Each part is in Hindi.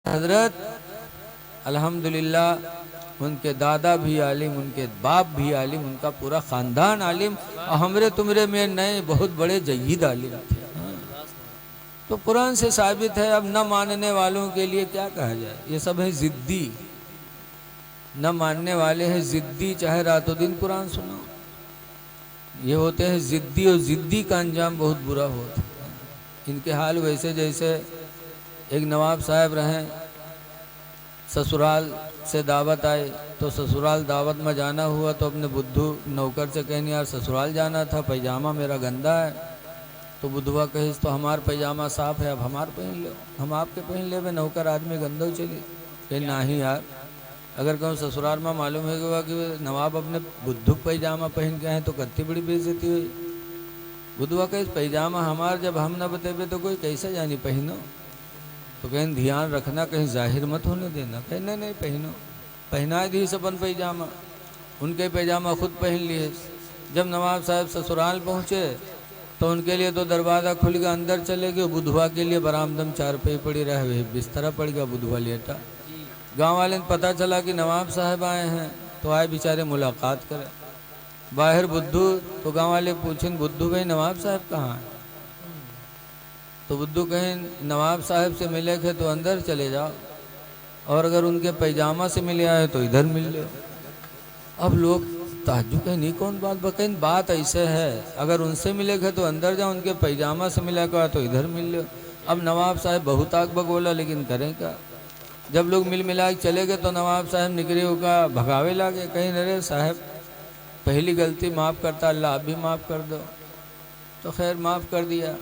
हजरत अल्हम्दुलिल्लाह उनके दादा भी आलिम, उनके बाप भी आलिम, उनका पूरा खानदान आलिम, और हमरे तुमरे में नए बहुत बड़े जय्यद आलिम थे। तो कुरान से साबित है। अब न मानने वालों के लिए क्या कहा जाए, ये सब है जिद्दी, न मानने वाले हैं जिद्दी, चाहे रातों दिन कुरान सुनो, ये होते हैं जिद्दी, और जिद्दी का अंजाम बहुत बुरा होता है। इनके हाल वैसे जैसे एक नवाब साहब रहें, ससुराल से दावत आए, तो ससुराल दावत में जाना हुआ तो अपने बुद्धू नौकर से कहनी, यार ससुराल जाना था, पैजामा मेरा गंदा है। तो बुद्धुआ कहे, तो हमार पैजामा साफ है, अब हमार पहन लो, हम आपके पहन ले, वे नौकर आदमी गंदा हो चली। कहे नहीं यार, अगर कहूँ ससुराल में मालूम है कि नवाब अपने बुद्धू पैजामा पहन के आए तो कत्ती बड़ी बेइज्जती हुई। बुद्धुआ कहे, पैजामा हमार जब हम न बतेबे तो कोई कैसे जानी पहनो। तो कहें ध्यान रखना, कहीं जाहिर मत होने देना। कहे नहीं नहीं पहनो, पहना दी सबन पैजामा, उनके पैजामा खुद पहन लिए। जब नवाब साहब ससुराल पहुँचे तो उनके लिए तो दरवाज़ा खुल गया, अंदर चले गए। बुधवा के लिए बरामदम चारपाई पड़ी रहे, वही बिस्तरा पड़ गया, बुधवा लेटा। गांव वाले ने पता चला कि नवाब साहब आए हैं, तो आए बेचारे मुलाकात करें। बाहर बुद्धू, तो गांव वाले पूछें, बुद्धू भाई नवाब साहब कहाँ हैं? तो बुद्धू कहें, नवाब साहब से मिले थे तो अंदर चले जाओ, और अगर उनके पैजामा से मिले आए तो इधर मिल लो। अब लोग ताज्जुब कहें, नहीं कौन बात बकैन, बात ऐसे है, अगर उनसे मिले थे तो अंदर जाओ, उनके पैजामा से मिला कहा तो इधर मिल लो। अब नवाब साहब बहुत आग बगोला, लेकिन करें क्या। जब लोग मिल मिला के चले गए तो नवाब साहब निकरे होगा भगावे लागे, कहीं अरे साहब पहली गलती माफ़ करता अल्लाह, आप भी माफ़ कर दो। तो खैर माफ़ कर दिया।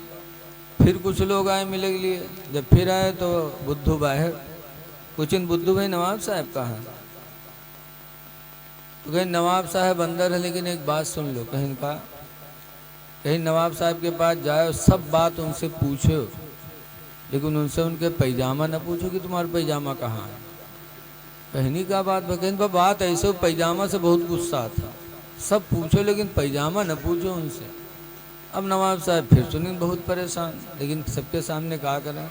फिर कुछ लोग आए मिलने के लिए, जब फिर आए तो बुद्धू बाहर। पूछें, बुद्धू भाई नवाब साहब कहाँ हैं? तो कहीं नवाब साहब अंदर है, लेकिन एक बात सुन लो। कहीं का, कहीं नवाब साहब के पास जाओ, सब बात उनसे पूछो, लेकिन उनसे उनके पैजामा न पूछो कि तुम्हारा पैजामा कहाँ है। कहनी का बात कहीं बात ऐसे, पैजामा से बहुत गुस्सा था। सब पूछो लेकिन पैजामा न पूछो उनसे। अब नवाब साहब फिर सुनी बहुत परेशान, लेकिन सबके सामने कहा करें।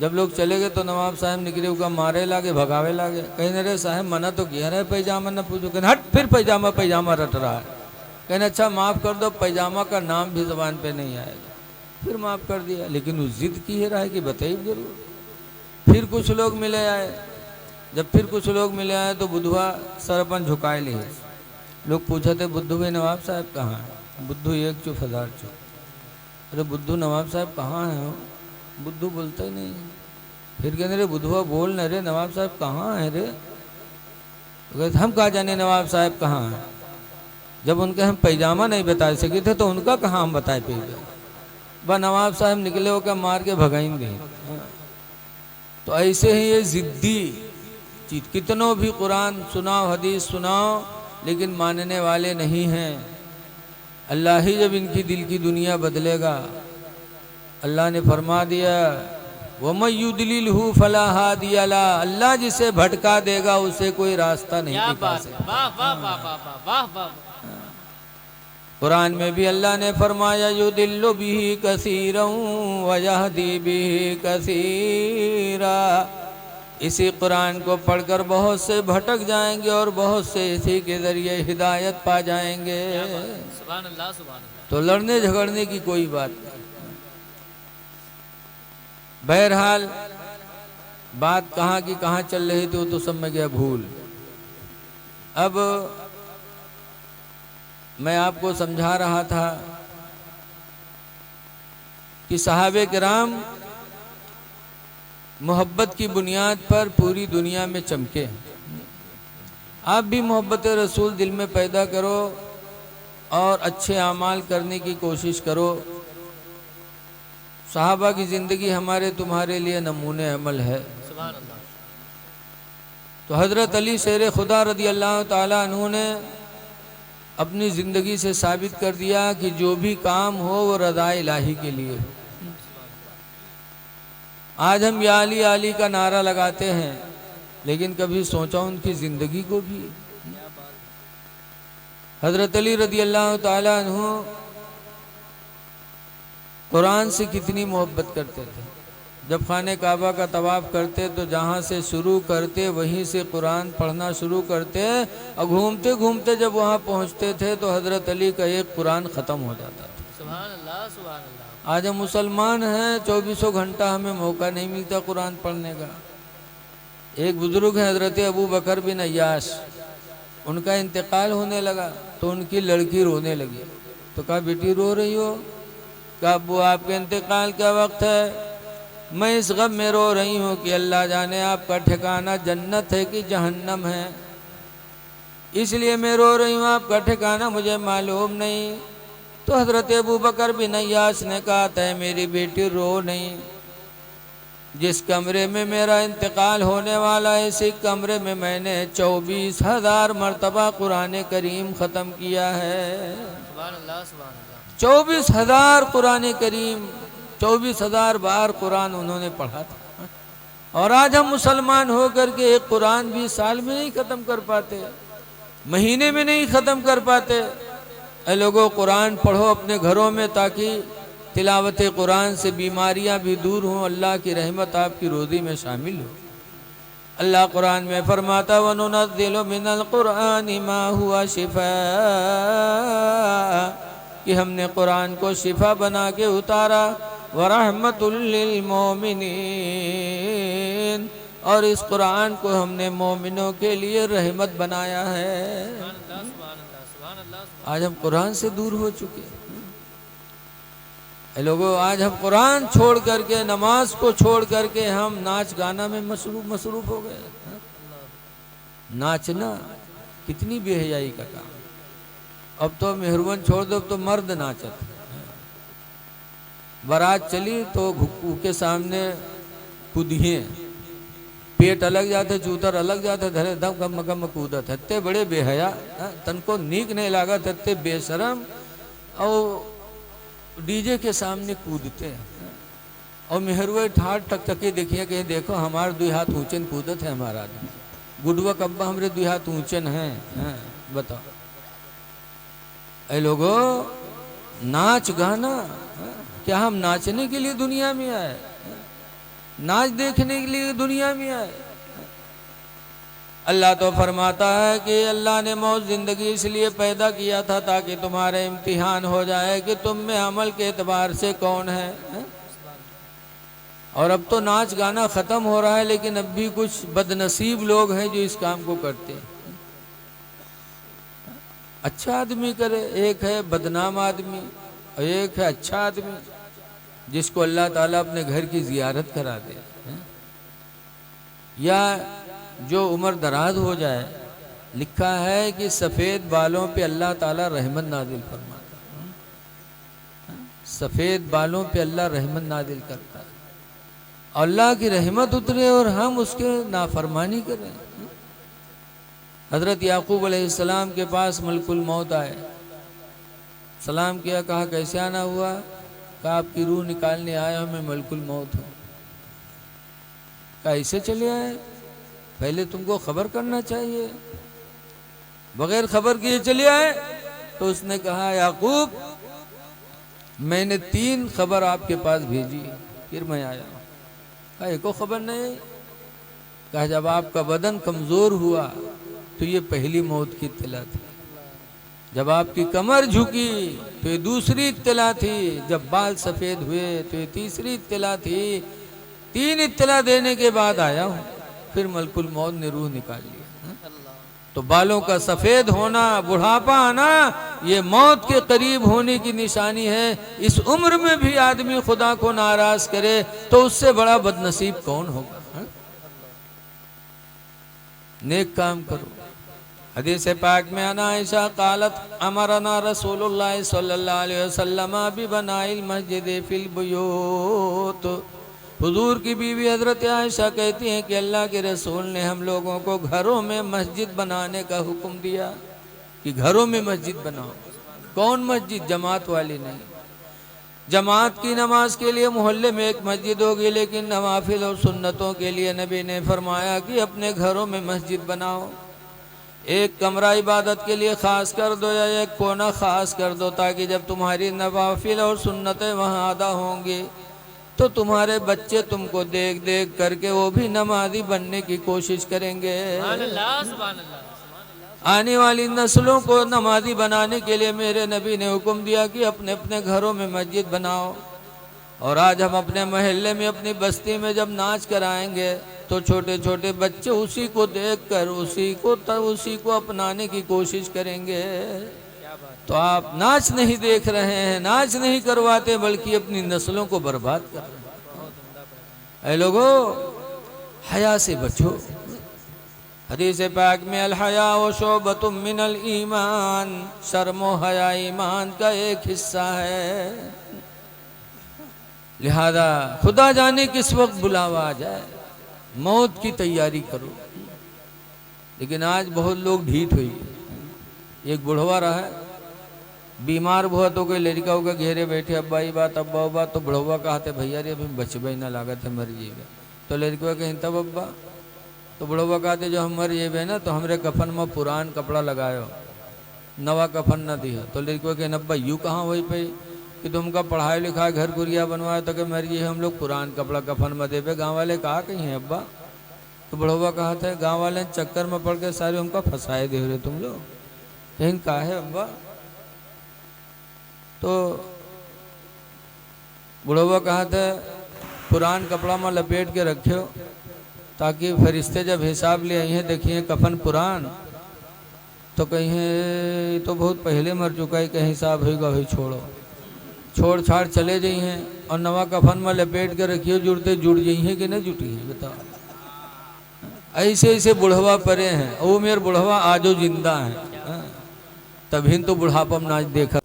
जब लोग चले गए तो नवाब साहब निकले होगा मारे लागे, भगावे लागे। कहीं अरे साहब मना तो किया रहे पैजामा न पूछो। कहने हट, फिर पैजामा पैजामा रट रहा है। कहने अच्छा माफ़ कर दो, पैजामा का नाम भी ज़बान पे नहीं आएगा। फिर माफ़ कर दिया, लेकिन उस जिद की है रहा है कि बताइए जरूर। फिर कुछ लोग मिले आए। जब फिर कुछ लोग मिले आए तो बुधवा सर अपन झुकाए लिए। लोग पूछे थे, बुद्धू भाई नवाब साहब कहाँ हैं? बुद्धू एक चुप, हजार चुप। अरे बुद्धू नवाब साहब कहाँ हैं? बुद्धू बोलता ही नहीं। फिर कहने रे बुधवा बोल न रे, नवाब साहब कहाँ हैं रे? तो कहते हम कहाँ जाने नवाब साहब कहाँ हैं, जब उनके हम पैजामा नहीं बता सके थे तो उनका कहाँ हम बताए पे गए। वह नवाब साहब निकले होकर मार के भगाएंगे। तो ऐसे ही ये जिद्दी चीज, कितनों भी कुरान सुनाओ, हदीस सुनाओ, लेकिन मानने वाले नहीं हैं। अल्लाह ही जब इनकी दिल की दुनिया बदलेगा। अल्लाह ने फरमा दिया, वमन युद्लिलहु फला हादिया ला, अल्लाह जिसे भटका देगा उसे कोई रास्ता नहीं दिखा सकता। वाह वाह वाह वाह वाह वाह। कुरान में भी अल्लाह ने फरमाया, युदिल्लु बिही कसीरन व यहदी बिही कसीरा। इसी कुरान को पढ़कर बहुत से भटक जाएंगे और बहुत से इसी के जरिए हिदायत पा जाएंगे। सुभान अल्लाह सुभान अल्लाह। तो लड़ने झगड़ने की कोई बात नहीं। बहरहाल बात कहाँ की कहाँ चल रही थी वो तो सब में गया भूल। अब मैं आपको समझा रहा था कि सहाबे किराम मोहब्बत की बुनियाद पर पूरी दुनिया में चमके। आप भी मोहब्बत रसूल दिल में पैदा करो और अच्छे अमाल करने की कोशिश करो। सहाबा की ज़िंदगी हमारे तुम्हारे लिए नमूने अमल है। सुभान अल्लाह। तो हज़रत अली शेर खुदा रदी अल्लाह ताला अन्हु ने अपनी ज़िंदगी से साबित कर दिया कि जो भी काम हो वो रज़ा इलाही के लिए। आज हम या अली का नारा लगाते हैं, लेकिन कभी सोचा उनकी ज़िंदगी को भी। हज़रत अली रदी अल्लाह ताला अन्हु कुरान से कितनी मोहब्बत करते थे। जब खाने काबा का तवाफ़ करते तो जहाँ से शुरू करते वहीं से कुरान पढ़ना शुरू करते, और घूमते घूमते जब वहाँ पहुँचते थे तो हज़रत अली का एक कुरान ख़त्म हो जाता था। सुभान अल्लाह सुभान अल्लाह। आज हम मुसलमान हैं, 24 घंटा हमें मौका नहीं मिलता कुरान पढ़ने का। एक बुज़ुर्ग है हज़रत अबू बकर बिन अय्याश, उनका इंतकाल होने लगा तो उनकी लड़की रोने लगी। तो कहा बेटी रो रही हो? कहा अब्बू आपके इंतकाल का वक्त है, मैं इस गम में रो रही हूँ कि अल्लाह जाने आपका ठिकाना जन्नत है कि जहन्नम है, इसलिए मैं रो रही हूँ, आपका ठिकाना मुझे मालूम नहीं। तो हज़रत अबू बकर बिन अय्याश ने कहा था मेरी बेटी रो नहीं, जिस कमरे में मेरा इंतकाल होने वाला है इसी कमरे में मैंने 24,000 मरतबा कुरान करीम ख़त्म किया है। सुभान अल्लाह सुभान अल्लाह। 24,000 कुरान करीम, 24,000 बार कुरान उन्होंने पढ़ा था। और आज हम मुसलमान हो करके एक कुरान भी साल में नहीं ख़त्म कर पाते, महीने में नहीं ख़त्म कर पाते। ऐ लोगों, कुरान पढ़ो अपने घरों में ताकि तिलावत कुरान से बीमारियां भी दूर हों, अल्लाह की रहमत आपकी रोज़ी में शामिल हो। अल्लाह कुरान में फरमाता वनुनज़्ज़िलु मिनल कुरानि मा हुआ शिफा, कि हमने कुरान को शिफा बना के उतारा, व रहमतुल लिल मोमिनीन, और इस कुरान को हमने मोमिनों के लिए रहमत बनाया है। सुभान अल्लाह सुभान अल्लाह सुभान अल्लाह। आज हम कुरान से दूर हो चुके हैं। लोगों, आज हम कुरान छोड़ करके, नमाज को छोड़ करके हम नाच गाना में मसरूफ हो गए। नाचना कितनी बेहयाई का काम। अब तो मेहरबान छोड़ दो, अब तो मर्द नाचत। बारात चली तो घुक्कू के सामने कूदिए, पेट अलग जाते, जूतर अलग जाते, धरे दम गम गम कूदत है। ते बड़े बेहया, तन को नीक नहीं लागत, ते बेशरम, और डीजे के सामने कूदते हैं। और मेहरवे ठाट टकटके देखिए कि देखो हमारे 2 हाथ ऊंचे कूदत है हमारा आदमी, गुडवा कब्बा हमारे 2 हाथ ऊंचन हैं। बताओ ऐ लोगों, नाच गाना, क्या हम नाचने के लिए दुनिया में आए? नाच देखने के लिए दुनिया में आए? अल्लाह तो फरमाता है कि अल्लाह ने मौत ज़िंदगी इसलिए पैदा किया था ताकि तुम्हारा इम्तिहान हो जाए कि तुम में अमल के एतबार से कौन है। और अब तो नाच गाना ख़त्म हो रहा है, लेकिन अब भी कुछ बदनसीब लोग हैं जो इस काम को करते हैं। अच्छा आदमी करे, एक है बदनाम आदमी और एक है अच्छा आदमी जिसको अल्लाह ताला अपने घर की ज़ियारत करा दे, या जो उम्र दराज हो जाए। लिखा है कि सफ़ेद बालों पे अल्लाह ताला रहमत नाजिल फरमाता है। सफ़ेद बालों पे अल्लाह रहमत नाजिल करता है, अल्लाह की रहमत उतरे और हम उसके नाफरमानी करें। हज़रत याकूब अलैहिस्सलाम के पास मलकुल मौत आए, सलाम किया, कहा कैसे आना हुआ? कहा आपकी रूह निकालने आया हूँ, मैं मलकुल मौत हूँ। कहा ऐसे चले आए? पहले तुमको खबर करना चाहिए, बगैर खबर किए चले आए। तो उसने कहा याकूब मैंने 3 खबर आपके पास भेजी, फिर मैं आया। कहा एको खबर नहीं? कहा जब आपका बदन कमज़ोर हुआ तो ये पहली मौत की इत्तला थी, जब आपकी कमर झुकी तो ये दूसरी इत्तला थी, जब बाल सफ़ेद हुए तो ये तीसरी इत्तला थी। 3 इत्तला देने के बाद आया हूँ, फिर मलकुल मौत ने रूह निकाल लिया। तो बालों का सफ़ेद होना, बुढ़ापा आना, ये मौत के करीब होने की निशानी है। इस उम्र में भी आदमी खुदा को नाराज़ करे तो उससे बड़ा बदनसीब कौन होगा? नेक काम करो। हदीस पाक में आना आयशा कालत अमरना रसूलुल्लाह सल्लल्लाहु अलैहि वसल्लम बि बनाइल मस्जिद फिल बुयूत। हुजूर की बीवी हजरत आयशा कहती हैं कि अल्लाह के रसूल ने हम लोगों को घरों में मस्जिद बनाने का हुक्म दिया कि घरों में मस्जिद बनाओ। कौन मस्जिद? जमात वाली नहीं। जमात की नमाज के लिए मोहल्ले में एक मस्जिद होगी, लेकिन नवाफिल और सुन्नतों के लिए नबी ने फरमाया कि अपने घरों में मस्जिद बनाओ। एक कमरा इबादत के लिए ख़ास कर दो या एक कोना ख़ास कर दो, ताकि जब तुम्हारी नवाफिल और सुन्नतें वहाँ अदा होंगी तो तुम्हारे बच्चे तुमको देख देख करके वो भी नमाजी बनने की कोशिश करेंगे। सुभान अल्लाह सुभान अल्लाह आने वाली नस्लों को नमाजी बनाने के लिए मेरे नबी ने हुक्म दिया कि अपने अपने घरों में मस्जिद बनाओ। और आज हम अपने मोहल्ले में अपनी बस्ती में जब नाच कराएंगे तो छोटे छोटे बच्चे उसी को देखकर उसी को अपनाने की कोशिश करेंगे। क्या बात तो आप नाच नहीं देख रहे हैं, नाच नहीं करवाते, बल्कि अपनी नस्लों को बर्बाद कर रहे हैं। बहुत उम्दा पैगाम ऐ लोगो, हया से बचो। हदीस पाक में अल हया व शोबतुम मिनल ईमान, शर्म व हया ईमान का एक हिस्सा है। लिहाजा खुदा जाने किस वक्त बुलावा आ जाए, मौत की तैयारी करो। लेकिन आज बहुत लोग ढीठ हुई। एक बुढ़वा रहा है, बीमार हुआ तो कोई लड़का के घेरे बैठे, अब्बा ही बात अब्बा बात। तो बुढ़वा कहते भैया रे अभी बचबे ना लागत है, मर जाइएगा। तो लड़का कहीं तब अब्बा। तो बुढ़वा कहते जो हम मर जेबे ना तो हमरे कफन में पुरान कपड़ा लगायो, नवा कफन न दिया। तो लड़का कहें अब्बा यूँ कहाँ वही पे कि तुमका पढ़ाई लिखाई घर गुरिया बनवाए तो कि मर जाइए हम लोग पुरान कपड़ा कफन में देवे। गाँव वाले कहा कहीं है अब्बा। तो बुढ़वा कहा था गाँव वाले चक्कर में पड़ के सारे हमका फंसाए दे रहे तुम लोग। कहीं कहा है अब्बा। तो बुढ़वा कहा था पुरान कपड़ा में लपेट के रखियो, ताकि फरिश्ते जब हिसाब ले आई हैं देखिए कफन पुरान तो कहीं तो बहुत पहले मर चुका है, कहीं हिसाब होगा वही छोड़ छाड़ चले जाई हैं। और नवा कफन में लपेट के रखियो, जुड़ते जुड़ जाई हैं कि नहीं जुटी हैं बताओ। ऐसे ऐसे बुढ़वा परे हैं। वो मेरे बुढ़वा आजो जिंदा है, तभी तो बुढ़ापा में नाच देखा।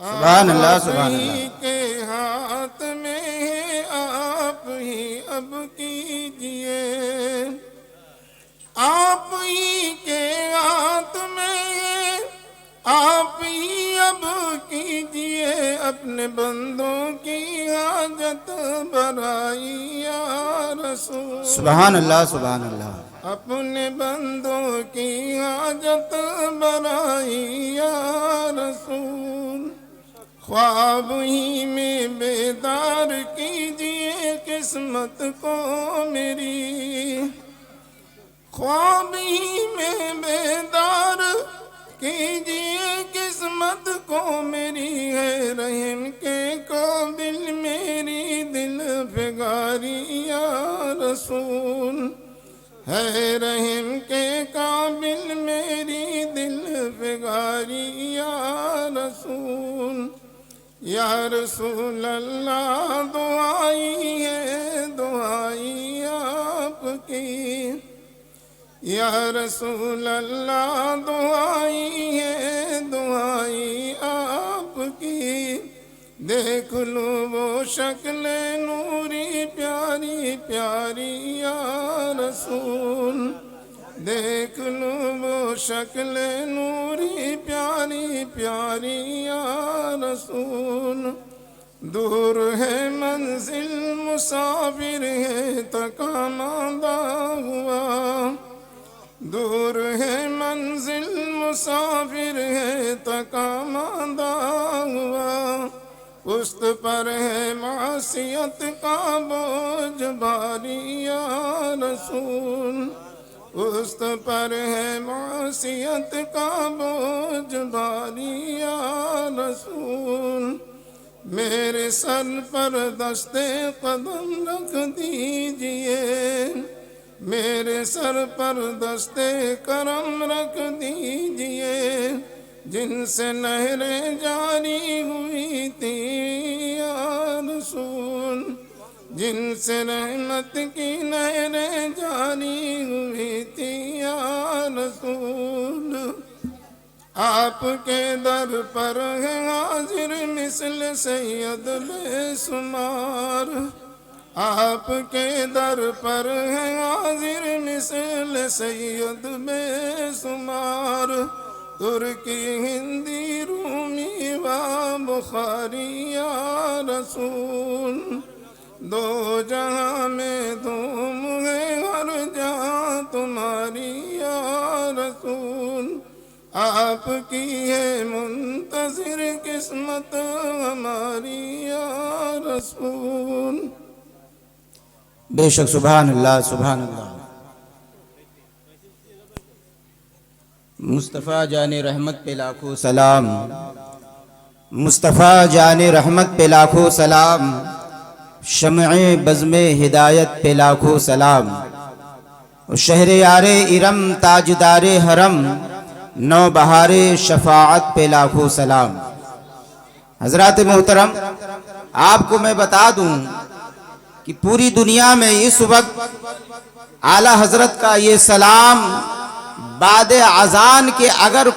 सुभान अल्लाह सुभान ही अल्लाह। के हाथ में है, आप ही अब कीजिए। आप ही के हाथ में है, आप ही अब कीजिए। अपने बंदों की हाजत बराई या रसूल। सुभान अल्लाह सुभान अल्लाह। अपने बंदों की हाजत बराई या रसूल। ख्वाब ही में बेदार कीजिए किस्मत को मेरी। ख्वाब ही में बेदार कीजिए किस्मत को मेरी। है रहम के काबिल मेरी दिल फिगारी या रसूल। है रहम के काबिल मेरी दिल फिगारी या रसूल। या रसूल अल्लाह दुआई है दुआई आपकी। या रसूल अल्लाह दुआई है दुआई आपकी। देख लो वो शक्ल नूरी प्यारी प्यारी या रसूल। देख लो वो शक्ल नूरी प्यारी प्यारी या रसूल। दूर है मंजिल मुसाफिर है थका मांदा हुआ। दूर है मंजिल मुसाफिर है थका मांदा हुआ। पुस्त पर है मासियत का बोझ भारी या रसूल। पुस्त पर है मासियत का बोझ भारी या रसूल। मेरे सर पर दस्ते कदम रख दीजिए। मेरे सर पर दस्ते करम रख दीजिए। जिनसे नहरें जारी हुई थी या रसूल। जिनसे रहमत की नहरें जारी हुई थी या रसूल। आपके दर पर है हाजिर मिसल सैयद बेसुमार। आपके दर पर है हाजिर मिसल सैयद बेसुमार। तुर्की हिंदी रूमी व बुखारी या रसूल। दो जहां में धूम है हर जहां तुम्हारी या रसूल। आपकी है मुंतज़िर किस्मत हमारी या रसूल। बेशक सुभान अल्लाह सुभान अल्लाह। मुस्तफ़ा जाने रहमत पे लाखों सलाम, मुस्तफ़ा जाने रहमत पे लाखों सलाम, शम्ए बज़्मे हिदायत पे लाखों सलाम। शहर यारे इरम ताजदारे हरम, नौ बहारे शफाअत पे लाखों सलाम। हजरात मोहतरम, आपको मैं बता दूं कि पूरी दुनिया में इस वक्त आला हजरत का ये सलाम बाद अजान के अगर